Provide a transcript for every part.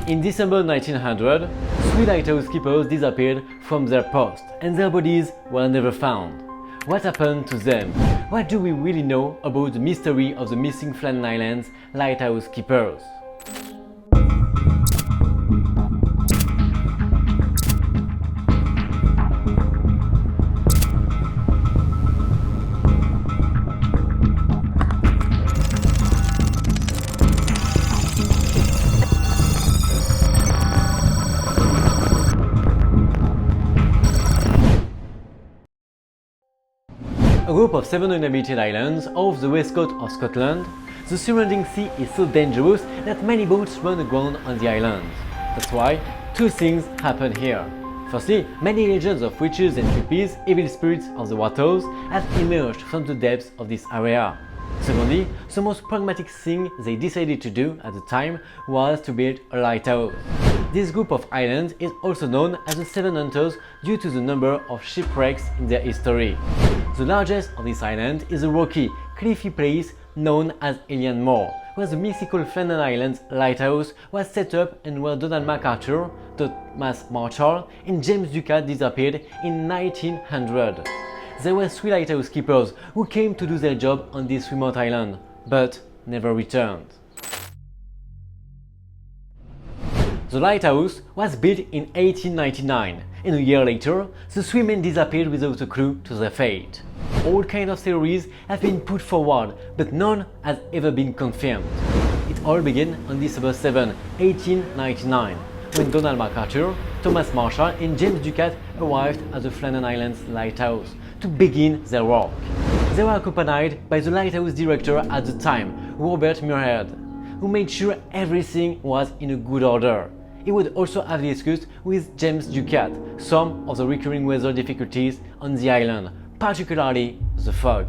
In December 1900, 3 lighthouse keepers disappeared from their post and their bodies were never found. What happened to them? What do we really know about the mystery of the missing Flannan Islands lighthouse keepers? A group of 7 uninhabited islands off the west coast of Scotland, the surrounding sea is so dangerous that many boats run aground on the islands. That's why 2 things happen here. Firstly, many legends of witches and creepies, evil spirits of the waters, have emerged from the depths of this area. Secondly, the most pragmatic thing they decided to do at the time was to build a lighthouse. This group of islands is also known as the Seven Hunters due to the number of shipwrecks in their history. The largest of these islands is a rocky, cliffy place known as Alien Moor, where the mythical Flannan Islands lighthouse was set up and where Donald MacArthur, Thomas Marshall and James Ducat disappeared in 1900. There were 3 lighthouse keepers who came to do their job on this remote island, but never returned. The lighthouse was built in 1899, and a year later, the 3 men disappeared without a clue to their fate. All kinds of theories have been put forward, but none has ever been confirmed. It all began on December 7, 1899, when Donald MacArthur, Thomas Marshall and James Ducat arrived at the Flannan Islands lighthouse to begin their work. They were accompanied by the lighthouse director at the time, Robert Muirhead, who made sure everything was in a good order. He would also have discussed with James Ducat some of the recurring weather difficulties on the island, particularly the fog.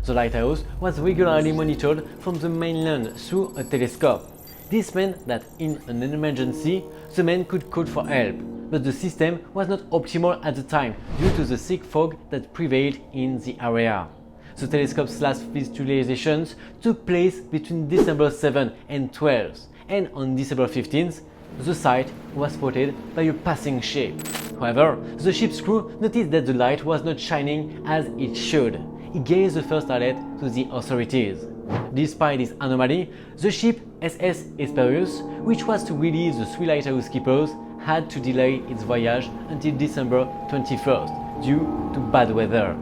The lighthouse was regularly monitored from the mainland through a telescope. This meant that in an emergency, the men could call for help, but the system was not optimal at the time due to the thick fog that prevailed in the area. The telescope's last visualizations took place between December 7 and 12, and on December 15th, the site was spotted by a passing ship. However, the ship's crew noticed that the light was not shining as it should. It gave the first alert to the authorities. Despite this anomaly, the ship SS Hesperus, which was to release the 3 lighthouse keepers, had to delay its voyage until December 21st due to bad weather.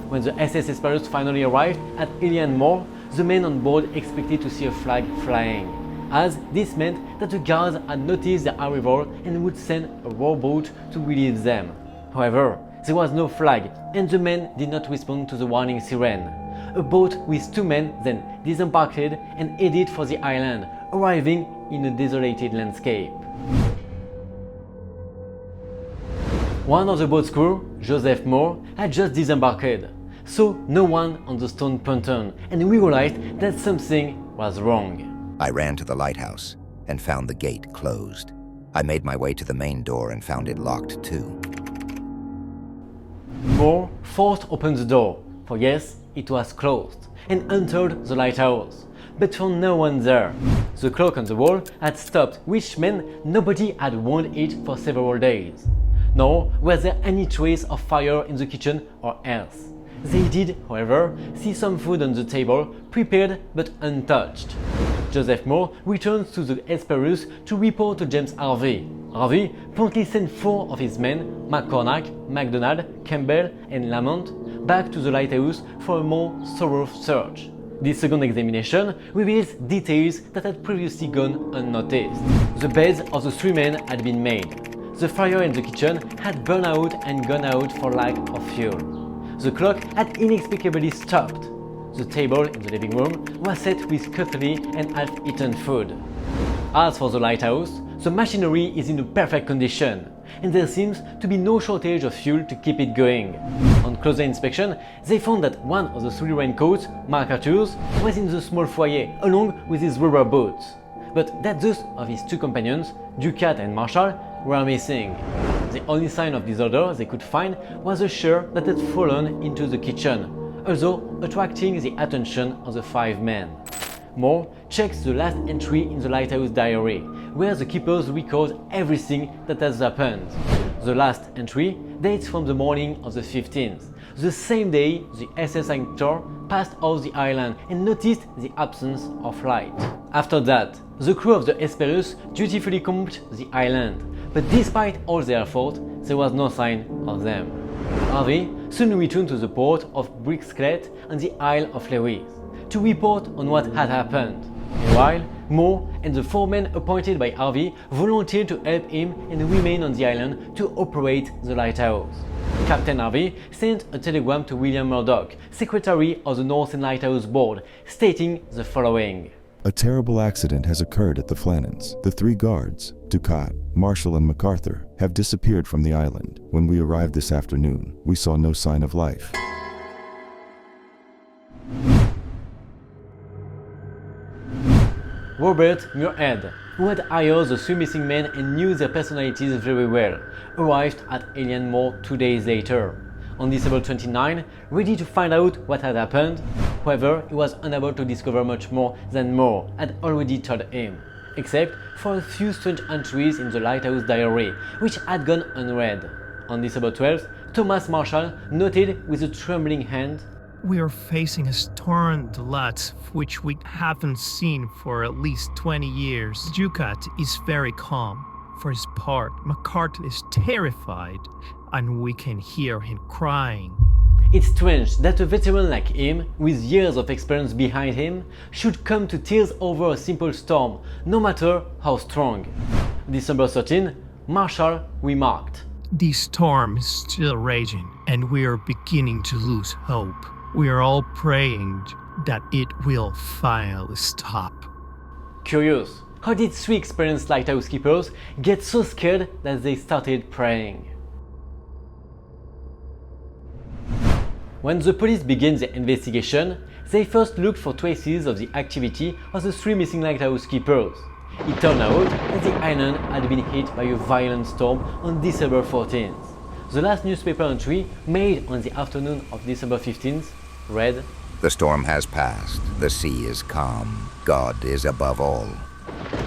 When the SS Hesperus finally arrived at Alien Moor, the men on board expected to see a flag flying, as this meant that the guards had noticed their arrival and would send a rowboat to relieve them. However, there was no flag and the men did not respond to the warning siren. A boat with 2 men then disembarked and headed for the island, arriving in a desolated landscape. One of the boat's crew, Joseph Moore, had just disembarked, so no one on the stone pontoon, and we realized that something was wrong. I ran to the lighthouse and found the gate closed. I made my way to the main door and found it locked too. Moore forced open the door, for yes, it was closed, and entered the lighthouse, but found no one there. The clock on the wall had stopped, which meant nobody had warmed it for several days. Nor was there any trace of fire in the kitchen or else. They did, however, see some food on the table, prepared but untouched. Joseph Moore returns to the Hesperus to report to James Harvey. Harvey promptly sent 4 of his men, McCornack, MacDonald, Campbell and Lamont, back to the lighthouse for a more thorough search. This second examination reveals details that had previously gone unnoticed. The beds of the 3 men had been made. The fire in the kitchen had burned out and gone out for lack of fuel. The clock had inexplicably stopped. The table in the living room was set with cutlery and half-eaten food. As for the lighthouse, the machinery is in a perfect condition, and there seems to be no shortage of fuel to keep it going. On closer inspection, they found that one of the 3 raincoats, MacArthur's, was in the small foyer along with his rubber boots, but that those of his 2 companions, Ducat and Marshall, were missing. The only sign of disorder they could find was a chair that had fallen into the kitchen, although attracting the attention of the 5 men. Moore checks the last entry in the lighthouse diary, where the keepers record everything that has happened. The last entry dates from the morning of the 15th, the same day the SS Anchor passed off the island and noticed the absence of light. After that, the crew of the Hesperus dutifully combed the island, but despite all their effort, there was no sign of them. Harvey soon returned to the port of Brixclet on the Isle of Lewis to report on what had happened. Meanwhile, Moore and the 4 men appointed by Harvey volunteered to help him and remain on the island to operate the lighthouse. Captain Harvey sent a telegram to William Murdoch, secretary of the Northern Lighthouse Board, stating the following. A terrible accident has occurred at the Flannans. The 3 guards, Ducat, Marshall, and MacArthur, have disappeared from the island. When we arrived this afternoon, we saw no sign of life. Robert Muirhead, who had hired the 3 missing men and knew their personalities very well, arrived at Alien Moor 2 days later. On December 29, ready to find out what had happened. However, he was unable to discover much more than Moore had already told him, except for a few strange entries in the lighthouse diary, which had gone unread. On December 12, Thomas Marshall noted with a trembling hand, "We are facing a storm, the lads, which we haven't seen for at least 20 years. Ducat is very calm. For his part, MacArthur is terrified, and we can hear him crying." It's strange that a veteran like him, with years of experience behind him, should come to tears over a simple storm, no matter how strong. December 13, Marshall remarked, "The storm is still raging, and we are beginning to lose hope. We are all praying that it will finally stop." Curious, how did 3 experienced lighthouse keepers get so scared that they started praying? When the police began the investigation, they first looked for traces of the activity of the 3 missing lighthouse keepers. It turned out that the island had been hit by a violent storm on December 14th. The last newspaper entry, made on the afternoon of December 15th, read, The storm has passed. The sea is calm. God is above all.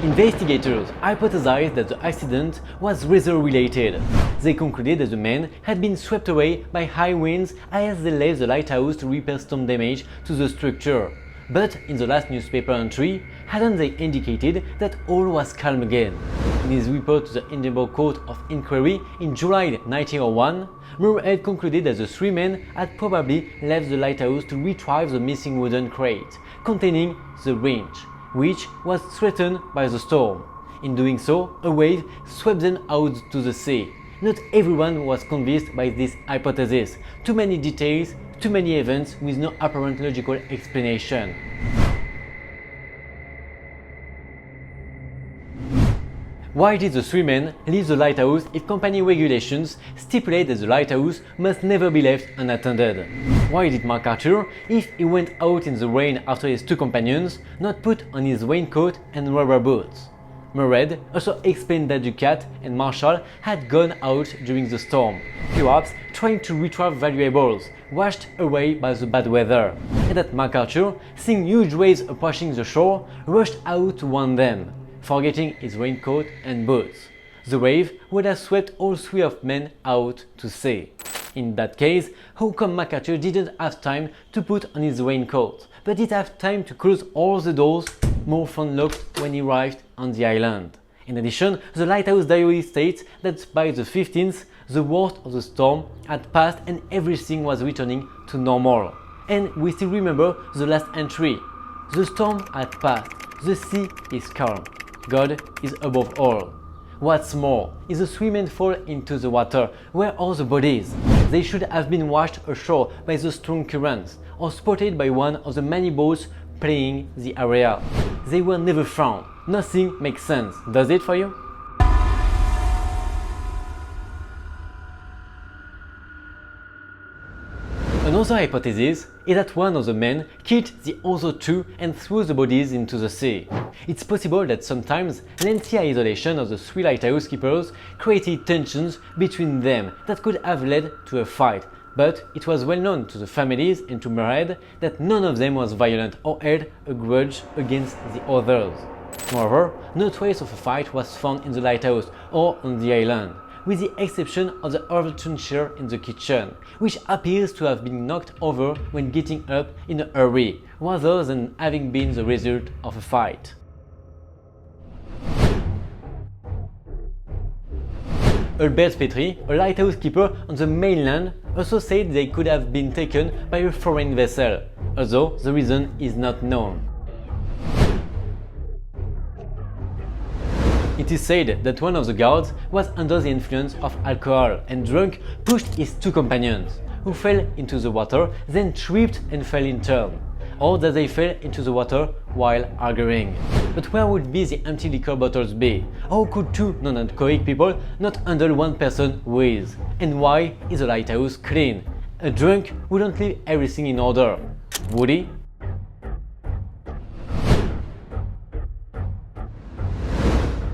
Investigators hypothesized that the accident was weather-related. They concluded that the men had been swept away by high winds as they left the lighthouse to repair storm damage to the structure. But in the last newspaper entry, hadn't they indicated that all was calm again? In his report to the Edinburgh Court of Inquiry in July 1901, Muirhead concluded that the 3 men had probably left the lighthouse to retrieve the missing wooden crate containing the winch, which was threatened by the storm. In doing so, a wave swept them out to the sea. Not everyone was convinced by this hypothesis. Too many details, too many events with no apparent logical explanation. Why did the 3 men leave the lighthouse if company regulations stipulate that the lighthouse must never be left unattended? Why did MacArthur, if he went out in the rain after his 2 companions, not put on his raincoat and rubber boots? Muirhead also explained that Ducat and Marshall had gone out during the storm, perhaps trying to retrieve valuables washed away by the bad weather, and that MacArthur, seeing huge waves approaching the shore, rushed out to warn them, forgetting his raincoat and boots. The wave would have swept all 3 of men out to sea. In that case, how come MacArthur didn't have time to put on his raincoat, but did have time to close all the doors Moore found locked when he arrived on the island? In addition, the lighthouse diary states that by the 15th, the worst of the storm had passed and everything was returning to normal. And we still remember the last entry. The storm had passed, the sea is calm, God is above all. What's more, if the 3 men fall into the water, where are the bodies? They should have been washed ashore by the strong currents, or spotted by one of the many boats playing the area. They were never found. Nothing makes sense, does it for you? Another hypothesis is that one of the men killed the other 2 and threw the bodies into the sea. It's possible that sometimes lengthy isolation of the 3 lighthouse keepers created tensions between them that could have led to a fight, but it was well known to the families and to Muirhead that none of them was violent or held a grudge against the others. Moreover, no trace of a fight was found in the lighthouse or on the island, with the exception of the overturned chair in the kitchen, which appears to have been knocked over when getting up in a hurry, rather than having been the result of a fight. Albert Petrie, a lighthouse keeper on the mainland, also said they could have been taken by a foreign vessel, although the reason is not known. It is said that one of the guards was under the influence of alcohol and drunk pushed his two companions, who fell into the water, then tripped and fell in turn, or that they fell into the water while arguing. But where would be the empty liquor bottles be? How could two non-alcoholic people not handle one person who is? And why is the lighthouse clean? A drunk wouldn't leave everything in order, would he?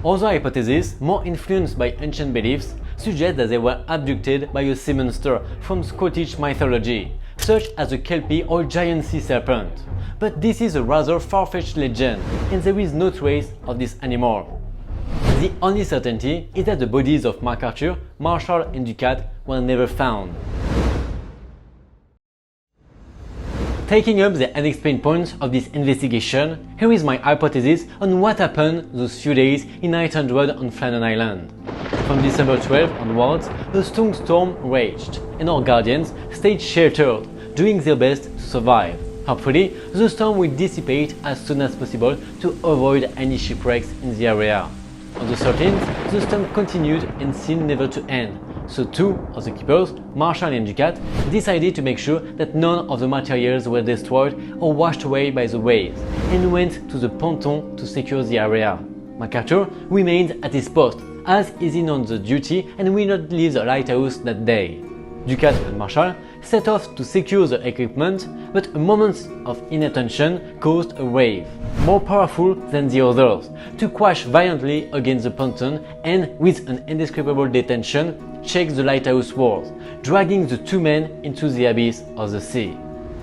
Other hypotheses, more influenced by ancient beliefs, suggest that they were abducted by a sea monster from Scottish mythology, such as a kelpie or giant sea serpent. But this is a rather far-fetched legend, and there is no trace of this animal. The only certainty is that the bodies of MacArthur, Marshall and Ducat were never found. Taking up the unexplained points of this investigation, here is my hypothesis on what happened those few days in 800 on Flannan Island. From December 12 onwards, a strong storm raged, and our guardians stayed sheltered, doing their best to survive. Hopefully, the storm will dissipate as soon as possible to avoid any shipwrecks in the area. On the 13th, the storm continued and seemed never to end, so two of the keepers, Marshall and Ducat, decided to make sure that none of the materials were destroyed or washed away by the waves, and went to the ponton to secure the area. MacArthur remained at his post, as is in on the duty and will not leave the lighthouse that day. Ducat and Marshall set off to secure the equipment, but a moment of inattention caused a wave, more powerful than the others, to crash violently against the ponton and, with an indescribable detention, shake the lighthouse walls, dragging the two men into the abyss of the sea.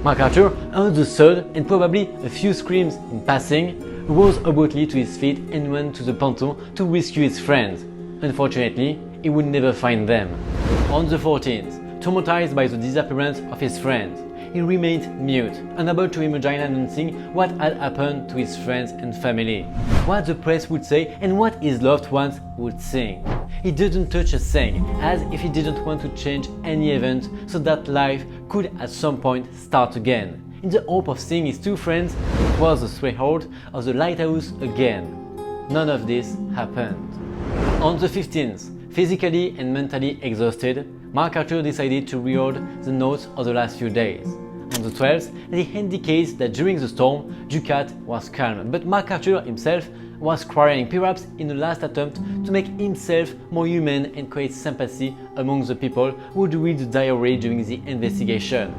MacArthur heard the thud and probably a few screams in passing, rose abruptly to his feet and went to the ponton to rescue his friends. Unfortunately, he would never find them. On the 14th, traumatized by the disappearance of his friends, he remained mute, unable to imagine announcing what had happened to his friends and family, what the press would say and what his loved ones would sing. He didn't touch a thing, as if he didn't want to change any event so that life could at some point start again, in the hope of seeing his two friends cross the threshold of the lighthouse again. None of this happened. On the 15th, physically and mentally exhausted, MacArthur decided to reread the notes of the last few days. On the 12th, he indicates that during the storm, Ducat was calm, but MacArthur himself was crying, perhaps in a last attempt to make himself more human and create sympathy among the people who would read the diary during the investigation.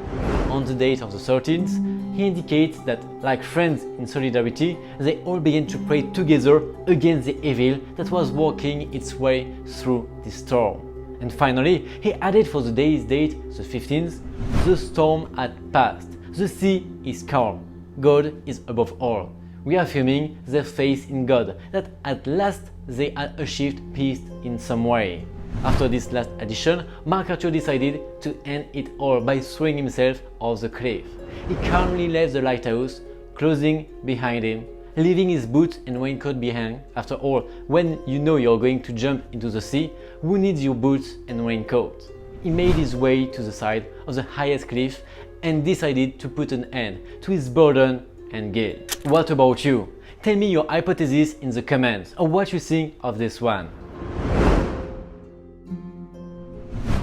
On the date of the 13th, he indicates that, like friends in solidarity, they all began to pray together against the evil that was working its way through the storm. And finally, he added for the day's date, the 15th, the storm had passed, the sea is calm, God is above all, reaffirming their faith in God, that at last they had achieved peace in some way. After this last addition, MacArthur decided to end it all by throwing himself off the cliff. He calmly left the lighthouse, closing behind him, leaving his boots and raincoat behind. After all, when you know you're going to jump into the sea, who needs your boots and raincoat? He made his way to the side of the highest cliff and decided to put an end to his burden and guilt. What about you? Tell me your hypothesis in the comments or what you think of this one.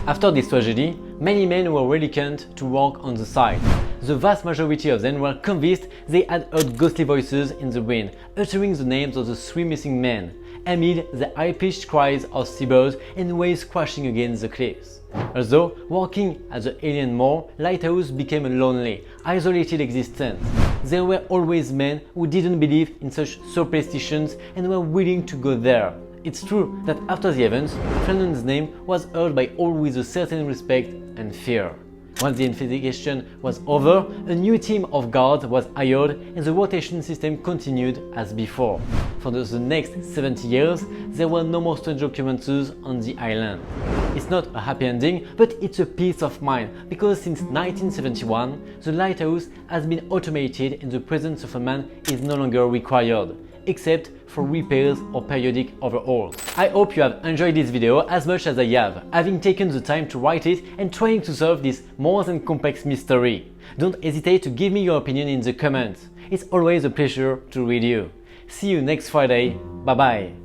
After this tragedy, many men were reluctant to work on the site. The vast majority of them were convinced they had heard ghostly voices in the wind, uttering the names of the three missing men, amid the high-pitched cries of seabirds and waves crashing against the cliffs. Although working at the alien moor, Lighthouse became a lonely, isolated existence. There were always men who didn't believe in such superstitions and were willing to go there. It's true that after the events, Flannan's name was heard by all with a certain respect and fear. Once the investigation was over, a new team of guards was hired and the rotation system continued as before. For the next 70 years, there were no more strange occurrences on the island. It's not a happy ending, but it's a peace of mind because since 1971, the lighthouse has been automated and the presence of a man is no longer required, except for repairs or periodic overhauls. I hope you have enjoyed this video as much as I have, having taken the time to write it and trying to solve this more than complex mystery. Don't hesitate to give me your opinion in the comments. It's always a pleasure to read you. See you next Friday. Bye bye.